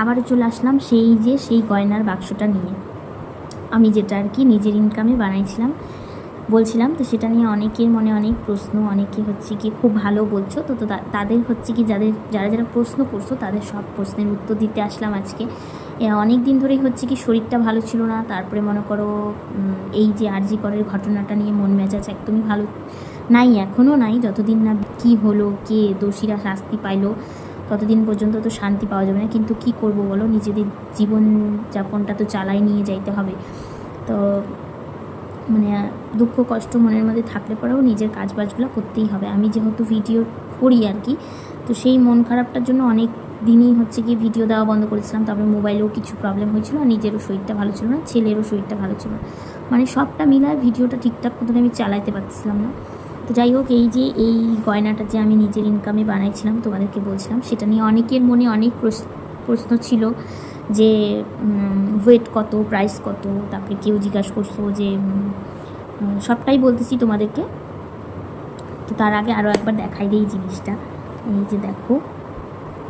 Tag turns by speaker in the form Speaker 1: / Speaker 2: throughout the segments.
Speaker 1: আবারও চলে আসলাম সেই গয়নার বাক্সটা নিয়ে, আমি যেটা আর কি নিজের ইনকামে বানাইছিলাম বলছিলাম। তো সেটা নিয়ে অনেকের মনে অনেক প্রশ্ন, অনেকে হচ্ছে কি খুব ভালো বলছো। তো তাদের হচ্ছে কি যারা যারা প্রশ্ন করছো তাদের সব প্রশ্নের উত্তর দিতে আসলাম আজকে। অনেক দিন ধরেই হচ্ছে কি শরীরটা ভালো ছিল না, তারপরে মনে করো এই যে আরজি করের ঘটনাটা নিয়ে মন মেজাজ একদমই ভালো নাই, এখনও নাই। যতদিন না কি হলো, কে দোষীরা শাস্তি পাইলো, ততদিন পর্যন্ত তো শান্তি পাওয়া যাবে না। কিন্তু কি করব বলো, নিজেদের জীবনযাপনটা তো চালাই নিয়ে যাইতে হবে। তো মানে দুঃখ কষ্ট মনের মধ্যে থাকলে পরেও নিজের কাজবাজগুলো করতেই হবে। আমি যেহেতু ভিডিও করি আর কি, তো সেই মন খারাপটার জন্য অনেক দিনই হচ্ছে কি ভিডিও দেওয়া বন্ধ করেছিলাম। তারপরে মোবাইলেও কিছু প্রবলেম হয়েছিল, আর নিজেরও শরীরটা ভালো ছিল না, ছেলেরও শরীরটা ভালো ছিল না, মানে সবটা মিলায় ভিডিওটা ঠিকঠাক মতন আমি চালাইতে পারতেছিলাম না। তো যাই হোক, এই গয়নাটা যে আমি নিজের ইনকামে বানাইছিলাম তোমাদেরকে বলছিলাম, সেটা নিয়ে অনেকের মনে অনেক প্রশ্ন ছিল যে ওয়েট কত, প্রাইস কত, তারপরে কেউ জিজ্ঞাসা করছো যে সবটাই বলতেছি তোমাদেরকে। তো তার আগে আরও একবার দেখাই দিই জিনিসটা। এই যে দেখো,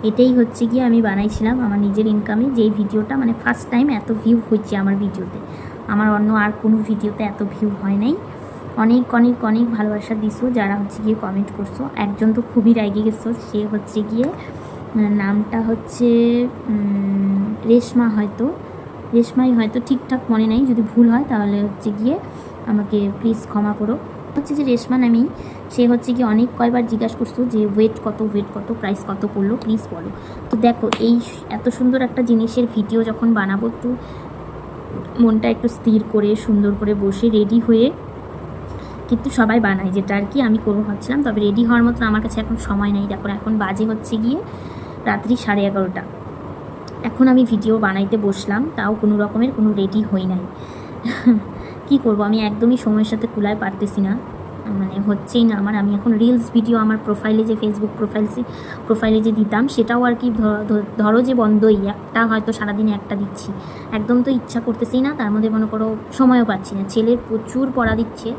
Speaker 1: এটাই হচ্ছে গিয়ে আমি বানাইছিলাম আমার নিজের ইনকামে, যেই ভিডিওটা মানে ফার্স্ট টাইম এত ভিউ হচ্ছে আমার ভিডিওতে। আমার অন্য আর কোনো ভিডিওতে এত ভিউ হয় নাই। অনেক অনেক অনেক ভালোবাসা দিছো যারা হচ্ছে গিয়ে কমেন্ট করছো। একজন তো খুবই রেগে গেছো, সে হচ্ছে গিয়ে নামটা হচ্ছে রেশমাই হয়তো, ঠিকঠাক মনে নাই, যদি ভুল হয় তাহলে হচ্ছে গিয়ে আমাকে প্লিজ ক্ষমা করো। হচ্ছে যে রেশমা নামেই, সে হচ্ছে গিয়ে অনেক কয়বার জিজ্ঞাসা করছো যে ওয়েট কত, প্রাইস কত পড়লো, প্লিজ বলো। তো দেখো, এই এত সুন্দর একটা জিনিসের ভিডিও যখন বানাবো, একটু মনটা একটু স্থির করে সুন্দর করে বসে রেডি হয়ে কিন্তু সবাই বানায়, যেটা আর কি আমি করবো ভাবছিলাম। তবে রেডি হওয়ার মতন আমার কাছে এখন সময় নেই। দেখো এখন বাজে হচ্ছে গিয়ে রাত্রি 11:30। এখন আমি ভিডিও বানাইতে বসলাম, তাও কোনো রকমের কোনো রেডি হই নাই। কি করব, আমি একদমই সময়ের সাথে কুলায় পারতেছি না, মানে হচ্ছেই না আমার। আমি এখন রিলস ভিডিও আমার প্রোফাইলে যে ফেসবুক প্রোফাইলে যে দিতাম, সেটাও আর কি ধরো যে বন্ধই, একটা হয়তো সারাদিনে একটা দিচ্ছি। একদম তো ইচ্ছা করতেছেই না, তার মধ্যে মনে করো সময়ও পাচ্ছি না। ছেলের প্রচুর পড়া দিচ্ছে।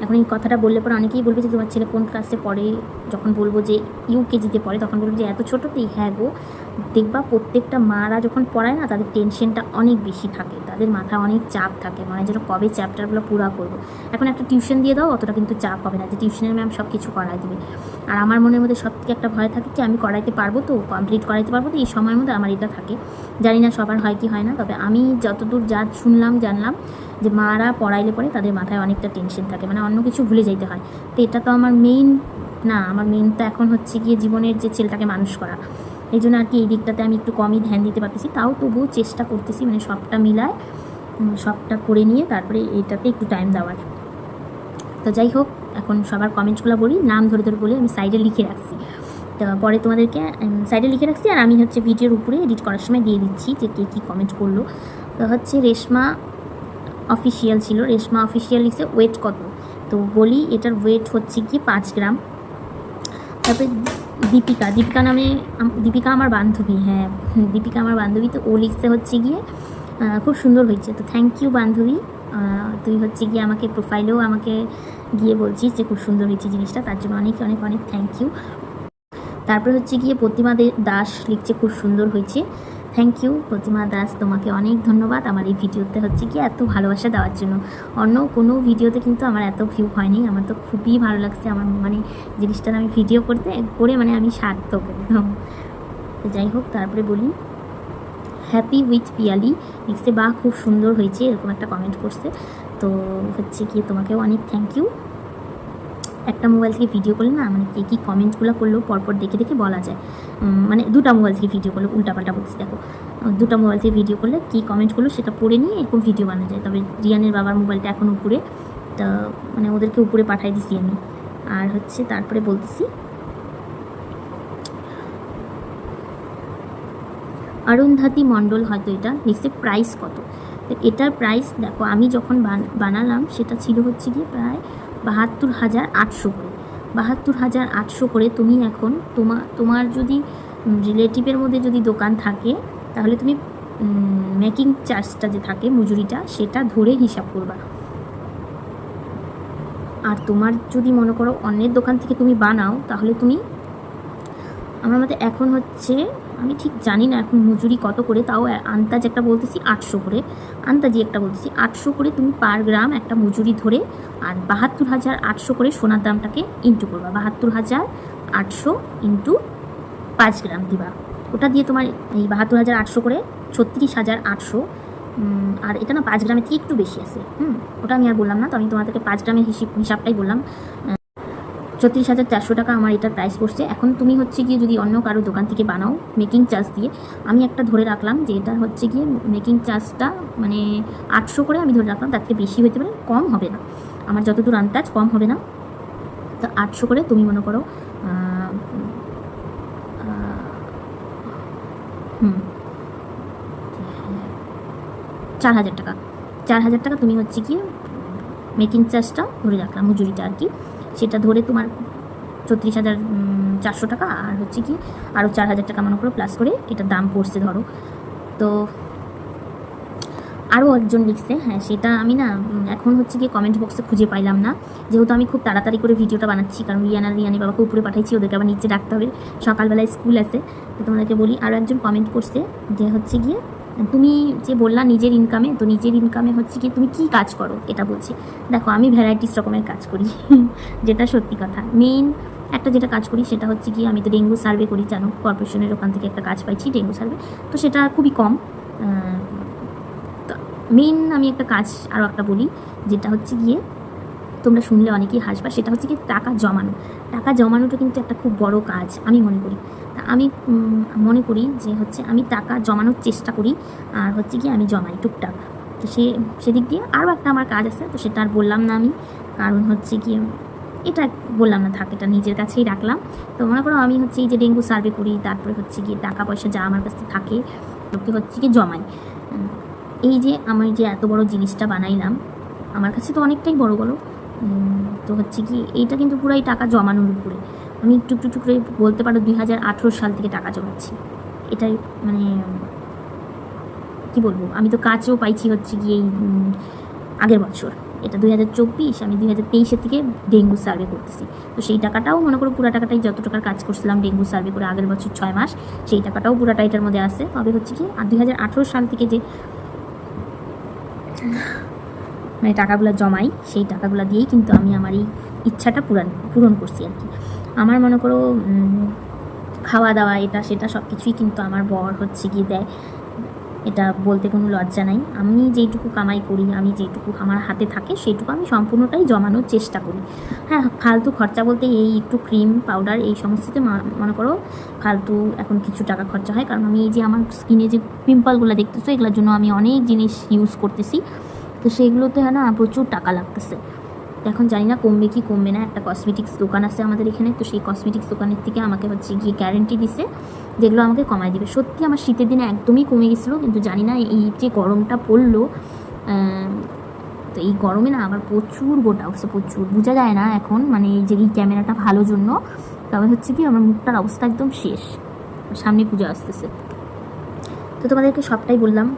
Speaker 1: এখন এই কথাটা বললে পরে অনেকেই বলবে যে তোমার ছেলে কোন ক্লাসে পড়ে। যখন বলবো যে ইউকেজিতে পড়ে, তখন বলবো যে এত ছোটোতেই? হ্যাঁ গো, দেখবা প্রত্যেকটা মারা যখন পড়ায় না, তাদের টেনশনটা অনেক বেশি থাকে, তাদের মাথায় অনেক চাপ থাকে, মানে যেন কবে চ্যাপ্টারগুলো পুরো করবো। এখন একটা টিউশন দিয়ে দাও, অতটা কিন্তু চাপ হবে না যে টিউশনের ম্যাম সব কিছু করাই দেবে। আর আমার মনের মধ্যে সব থেকে একটা ভয় থাকে কি, আমি করাইতে পারবো তো, কমপ্লিট করাইতে পারবো তো, এই সময়ের মধ্যে আমার এটা থাকে। জানি না সবার হয় কি হয় না, তবে আমি যতদূর যা জানলাম যে মারা পড়াইলে পরে তাদের মাথায় অনেকটা টেনশন থাকে, মানে অন্য কিছু ভুলে যাইতে হয়। তো এটা তো আমার মেইন না, আমার মেইন তো এখন হচ্ছে গিয়ে জীবনের যে ছেলেটাকে মানুষ করা। এই জন্য আর কি এই দিকটাতে আমি একটু কমই ধ্যান দিতে পারতেছি, তাও তবুও চেষ্টা করতেছি, মানে সবটা মিলায় সবটা করে নিয়ে তারপরে এইটাতে একটু টাইম দেওয়ার। তো যাই হোক, এখন সবার কমেন্টসগুলো বলি, নাম ধরে ধরে বলে আমি সাইডে লিখে রাখছি। তো পরে তোমাদেরকে সাইডে লিখে রাখছি, আর আমি হচ্ছে ভিডিওর উপরে এডিট করার সময় দিয়ে দিচ্ছি যে কে কী কমেন্ট করলো। তো হচ্ছে রেশমা অফিসিয়াল ছিল, রেশমা অফিসিয়াল লিখছে ওয়েট কত। তো বলি, এটার ওয়েট হচ্ছে কি 5 গ্রাম। তারপরে দীপিকা আমার বান্ধবী, হ্যাঁ দীপিকা আমার বান্ধবী। তো ও লিখছে হচ্ছে গিয়ে খুব সুন্দর হয়েছে। তো থ্যাংক ইউ বান্ধবী, তুই হচ্ছে গিয়ে আমাকে প্রোফাইলেও আমাকে গিয়ে বলছিস যে খুব সুন্দর হয়েছে জিনিসটা, তার জন্য অনেক অনেক অনেক থ্যাংক ইউ। তারপরে হচ্ছে গিয়ে প্রতিমা দাস লিখছে খুব সুন্দর হয়েছে। থ্যাংক ইউ প্রতিমা দাস, তোমাকে অনেক ধন্যবাদ আমার এই ভিডিওতে হচ্ছে কি এত ভালোবাসা দেওয়ার জন্য। অন্য কোনো ভিডিওতে কিন্তু আমার এত ভিউ হয়নি, আমার তো খুবই ভালো লাগছে। আমার মানে জিনিসটা আমি ভিডিও করে মানে আমি সার্থক একদম। তো যাই হোক, তারপরে বলি হ্যাপি উইথ পিয়ালি লিখছে, বা খুব সুন্দর হয়েছে, এরকম একটা কমেন্ট করছে। তো হচ্ছে কি তোমাকেও অনেক থ্যাংক ইউ। একটা মোবাইল থেকে ভিডিও করলে না, মানে কে কী কমেন্টসগুলো করলেও পরপর দেখে দেখে বলা যায়। মানে দুটা মোবাইল থেকে ভিডিও করলে, উল্টাপাল্টা বলছি, দেখো দুটা মোবাইল থেকে ভিডিও করলে কী কমেন্ট করলো সেটা পড়ে নিয়ে এরকম ভিডিও বানানো যায়। তবে রিয়ানের বাবার মোবাইলটা এখন উপরে, তা মানে ওদেরকে উপরে পাঠাই দিছি আমি। আর হচ্ছে তারপরে বলতেছি অরুন্ধতী মণ্ডল হয়তো এটা লিখছে প্রাইস কত। তো এটার প্রাইস দেখো, আমি যখন বানালাম সেটা ছিল হচ্ছে গিয়ে প্রায় 72,800 করে। 72,800 করে তুমি এখন তোমার যদি রিলেটিভের মধ্যে যদি দোকান থাকে, তাহলে তুমি মেকিং চার্জটা যে থাকে, মজুরিটা, সেটা ধরে হিসাব করবা। আর তোমার যদি মনে করো অন্যের দোকান থেকে তুমি বানাও, তাহলে তুমি আমার মতে এখন হচ্ছে আমি ঠিক জানি না এখন মজুরি কত করে, তাও আন্দাজ একটা বলতেছি 800 করে, আন্দাজি একটা বলতেছি 800 করে তুমি পার গ্রাম একটা মজুরি ধরে, আর 72,800 করে সোনার দামটাকে ইন্টু করবা, 72,800 ইন্টু 5 গ্রাম দিবা। ওটা দিয়ে তোমার এই 72,800 করে 36,800, আর এটা না 5 গ্রামের থেকে একটু বেশি আছে। ওটা আমি আর বললাম না, তো আমি তোমাদেরকে 5 গ্রামের হিসাবটাই বললাম। 36,400 টাকা আমার এটার প্রাইস পড়ছে। এখন তুমি হচ্ছে গিয়ে যদি অন্য কারো দোকান থেকে বানাও মেকিং চার্জ দিয়ে, আমি একটা ধরে রাখলাম যে এটা হচ্ছে গিয়ে মেকিং চার্জটা মানে 800 করে আমি ধরে রাখলাম, তার থেকে বেশি হতে পারে, কম হবে না, আমার যতদূর আন্দাজ কম হবে না। তো 800 করে তুমি মনে করো 4,000 টাকা, 4,000 টাকা তুমি হচ্ছে গিয়ে মেকিং চার্জটা ধরে রাখলাম, মজুরিটা আর কি, সেটা ধরে তোমার 34,400 টাকা, আর হচ্ছে কি আরও 4,000 টাকা মনে করো প্লাস করে এটার দাম পড়ছে ধরো। তো আরও একজন লিখছে, হ্যাঁ সেটা আমি না এখন হচ্ছে গিয়ে কমেন্ট বক্সে খুঁজে পাইলাম না, যেহেতু আমি খুব তাড়াতাড়ি করে ভিডিওটা বানাচ্ছি, কারণ রিয়ানি বাবাকে উপরে পাঠাইছি, ওদেরকে আবার নিচে ডাকতে হবে, সকালবেলায় স্কুল আছে। তো তোমাদেরকে বলি, আরও একজন কমেন্ট করছে যে হচ্ছে গিয়ে তুমি যে বললা নিজের ইনকামে, তো নিজের ইনকামে হচ্ছে কি তুমি কী কাজ করো এটা বলছি। দেখো আমি ভ্যারাইটিস রকমের কাজ করি যেটা সত্যি কথা। মেইন একটা যেটা কাজ করি সেটা হচ্ছে কি আমি তো ডেঙ্গু সার্ভে করি, জানো কর্পোরেশনের ওখান থেকে একটা কাজ পাইছি ডেঙ্গু সার্ভে, তো সেটা খুবই কম। মেইন আমি একটা কাজ আরও একটা বলি, যেটা হচ্ছে গিয়ে তোমরা শুনলে অনেকেই হাসবা, সেটা হচ্ছে কি টাকা জমানো। টাকা জমানোটা কিন্তু একটা খুব বড় কাজ আমি মনে করি। তা আমি মনে করি যে হচ্ছে আমি টাকা জমানোর চেষ্টা করি, আর হচ্ছে কি আমি জমাই টুকটাক। তো সেদিক দিয়ে আরও একটা আমার কাজ আছে, তো সেটা আর বললাম না আমি, কারণ হচ্ছে কি এটা বললাম না, থাক এটা নিজের কাছেই রাখলাম। তো মনে করো আমি হচ্ছে এই যে ডেঙ্গু সার্ভে করি, তারপরে হচ্ছে গিয়ে টাকা পয়সা যা আমার কাছে থাকে লোকে হচ্ছে কি জমাই। এই যে আমি যে এত বড় জিনিসটা বানাইলাম, আমার কাছে তো অনেকটাই বড় বড়, তো হচ্ছে কি এইটা কিন্তু পুরাই টাকা জমানোর উপরে। আমি একটু একটু একটু করে বলতে পারো 2018 সাল থেকে টাকা জমাচ্ছি। এটাই মানে কি বলবো, আমি তো কাজও পাইছি হচ্ছে গিয়ে এই আগের বছর, এটা 2024, আমি 2023 থেকে ডেঙ্গু সার্ভে করতেছি। তো সেই টাকাটাও মনে করো পুরো টাকাটাই, যত টাকার কাজ করছিলাম ডেঙ্গু সার্ভে করে আগের বছর 6 মাস, সেই টাকাটাও পুরোটা এটার মধ্যে আসে। তবে হচ্ছে কি আর 2018 সাল থেকে যে মানে টাকাগুলো জমাই, সেই টাকাগুলো দিয়েই কিন্তু আমি আমার এই ইচ্ছাটা পূরণ করছি আর কি। আমার মনে করো খাওয়া দাওয়া এটা সেটা সব কিছুই কিন্তু আমার বর হচ্ছে গিয়ে দেয়, এটা বলতে কোনো লজ্জা নাই। আমি যেইটুকু কামাই করি, আমি যেইটুকু আমার হাতে থাকে সেইটুকু আমি সম্পূর্ণটাই জমানোর চেষ্টা করি। হ্যাঁ ফালতু খরচা বলতে এই একটু ক্রিম পাউডার এই সমস্ততে মনে করো ফালতু এখন কিছু টাকা খরচা হয়, কারণ আমি এই যে আমার স্কিনে যে পিম্পলগুলো দেখতেছো এগুলোর জন্য আমি অনেক জিনিস ইউজ করতেছি, তো সেগুলোতে না প্রচুর টাকা লাগতেছে। এখন জানি না কমবে কি কমবে না। একটা কসমেটিক্স দোকান আছে আমাদের এখানে, তো সেই কসমেটিক্স দোকানের থেকে আমাকে হচ্ছে গিয়ে গ্যারেন্টি দিছে যেগুলো আমাকে কমায় দিবে। সত্যি আমার শীতের দিনে একদমই কমে গেছিলো, কিন্তু জানি না এই যে গরমটা পড়লো, তো এই গরমে না আবার প্রচুর গোটা উঠছে, প্রচুর বোঝা যায় না এখন, মানে এই যে এই ক্যামেরাটা ভালো জন্য। তবে হচ্ছে কি আমার মুখটার অবস্থা একদম শেষ, সামনে পুজো আসতেছে। তো তোমাদেরকে সবটাই বললাম।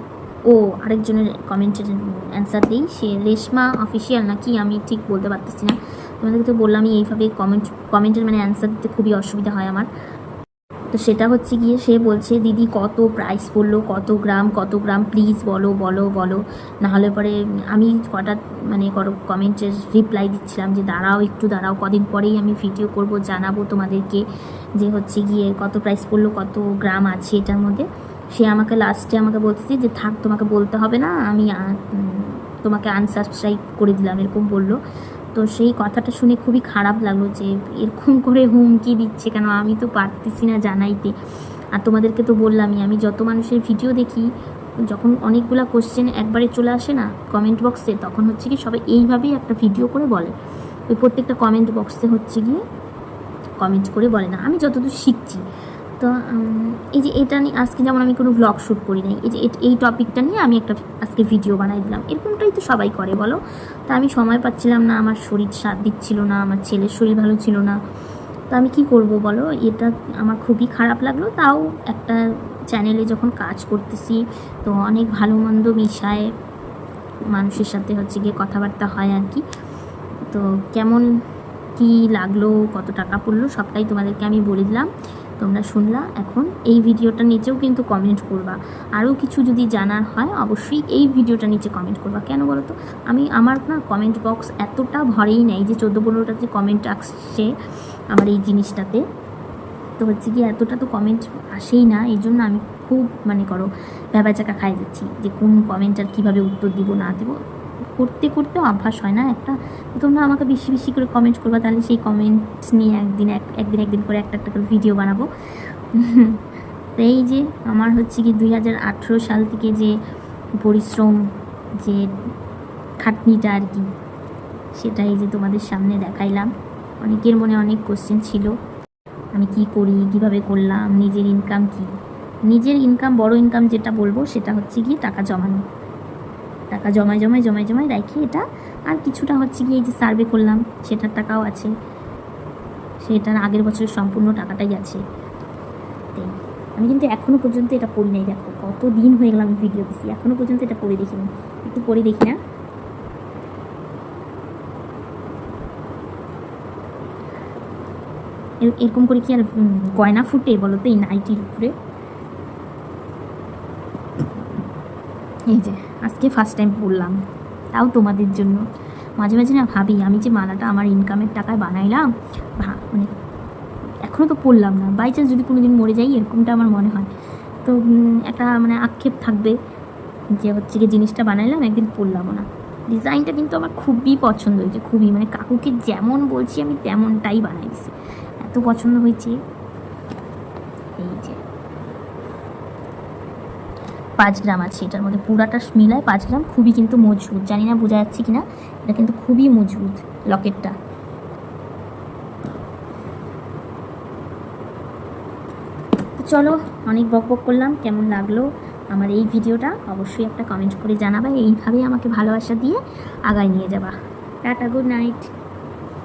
Speaker 1: ও আরেকজনের কমেন্টের অ্যান্সার দিই, সে রেশমা অফিসিয়াল নাকি আমি ঠিক বলতে পারতেছি না। তোমাদেরকে তো বললামই এইভাবে কমেন্টের মানে অ্যান্সার দিতে খুবই অসুবিধা হয় আমার। তো সেটা হচ্ছে গিয়ে সে বলছে দিদি কত প্রাইস পড়লো, কত গ্রাম প্লিজ বলো বলো বলো, নাহলে পরে আমি কটা মানে কমেন্টের রিপ্লাই দিচ্ছিলাম যে দাঁড়াও একটু দাঁড়াও, কদিন পরেই আমি ভিডিও করব, জানাবো তোমাদেরকে যে হচ্ছে গিয়ে কত প্রাইস পড়লো, কত গ্রাম আছে এটার মধ্যে। সে আমাকে লাস্টে আমাকে বলতেছি যে থাক তোমাকে বলতে হবে না, আমি তোমাকে আনসাবস্ক্রাইব করে দিলাম, এরকম বললো। তো সেই কথাটা শুনে খুবই খারাপ লাগলো যে এরকম করে হুমকি দিচ্ছে কেন, আমি তো পারতেছি না জানাইতে। আর তোমাদেরকে তো বললামই, আমি যত মানুষের ভিডিও দেখি, যখন অনেকগুলো কোশ্চেন একবারে চলে আসে না কমেন্ট বক্সে, তখন হচ্ছে কি সবাই এইভাবেই একটা ভিডিও করে বলে, ওই প্রত্যেকটা কমেন্ট বক্সে হচ্ছে গিয়ে কমেন্ট করে বলে না। আমি যতদূর শিখছি, তো এই যে এটা নিয়ে আজকে যেমন আমি কোনো ব্লগ শ্যুট করি নাই, এই যে এই টপিকটা নিয়ে আমি একটা আজকে ভিডিও বানাই দিলাম, এরকমটাই তো সবাই করে বলো। তা আমি সময় পাচ্ছিলাম না, আমার শরীর সাথ দিচ্ছিল না, আমার ছেলের শরীর ভালো ছিল না, তো আমি কি করব বলো, এটা আমার খুবই খারাপ লাগলো। তাও একটা চ্যানেলে যখন কাজ করতেছি, তো অনেক ভালো মন্দ মিশায় মানুষের সাথে হচ্ছে গিয়ে কথাবার্তা হয় আর কি। তো কেমন কি লাগলো, কত টাকা পড়লো সবটাই তোমাদেরকে আমি বলে দিলাম। তোমরা শুনলা। এখন এই ভিডিওটা নিচেও কিন্তু কমেন্ট করবা, আরও কিছু যদি জানার হয় অবশ্যই এই ভিডিওটা নিচে কমেন্ট করবা। কেন বলো তো, আমার না কমেন্ট বক্স এতটা ভরেই নেই যে 14-15টা যে কমেন্ট আসছে আমার এই জিনিসটাতে, তো হচ্ছে কি এতটা তো কমেন্ট আসেই না। এই জন্য আমি খুব ভ্যাবাচাকা খাই যাচ্ছি যে কোন কমেন্টার কীভাবে উত্তর দিব না দেবো, করতে করতেও অভ্যাস হয় না একটা। তোমরা আমাকে বেশি বেশি করে কমেন্ট করবা, তাহলে সেই কমেন্ট নিয়ে একদিন করে একটা করে ভিডিও বানাবো। তো এই যে আমার হচ্ছে কি 2018 সাল থেকে যে পরিশ্রম, যে খাটনিটা আর কি, সেটাই যে তোমাদের সামনে দেখাইলাম। অনেকের মনে অনেক কোশ্চেন ছিল, আমি কি করি, কিভাবে করলাম, নিজের ইনকাম কি। নিজের ইনকাম, বড় ইনকাম যেটা বলবো সেটা হচ্ছে কি টাকা জমানো, টাকা জমায় রাখি এটা। আর কিছুটা হচ্ছে কি এই যে সার্ভে করলাম সেটার টাকাও আছে, সেটার আগের বছরের সম্পূর্ণ টাকাটাই আছে। তাই আমি কিন্তু এখনও পর্যন্ত এটা পড়ি নাই। দেখো কত দিন হয়ে গেল আমি ভিডিও দিচ্ছি, এখনও পর্যন্ত এটা পড়ে দেখিনি। একটু পড়ে দেখি না। এরকম করে কি আর গয়না ফুটে বলো তো এই নাইটির উপরে? এই যে আজকে ফার্স্ট টাইম পড়লাম, তাও তোমাদের জন্য। মাঝে মাঝে না ভাবি, আমি যে মালাটা আমার ইনকামের টাকায় বানাইলাম, মানে এখনও তো পড়লাম না, বাই চান্স যদি কোনো দিন মরে যাই, এরকমটা আমার মনে হয়। তো একটা আক্ষেপ থাকবে যে হচ্ছে কি জিনিসটা বানাইলাম, একদিন পড়লামও না। ডিজাইনটা কিন্তু আমার খুবই পছন্দ হয়েছে, খুবই, কাকুকে যেমন বলছি আমি তেমনটাই বানাই দিছি, এত পছন্দ হয়েছে। এই যে 5 গ্রাম আছে এটার মধ্যে, পুরাটা মিলায় 5 গ্রাম। খুবই কিন্তু মজবুত, জানি না বোঝা যাচ্ছে কিনা, এটা কিন্তু খুবই মজবুত লকেটটা। চলো, অনেক বকবক করলাম, কেমন লাগলো আমার এই ভিডিওটা অবশ্যই একটা কমেন্ট করে জানাবা। এইভাবেই আমাকে ভালোবাসা দিয়ে আগায় নিয়ে যাবা। Tata, good night.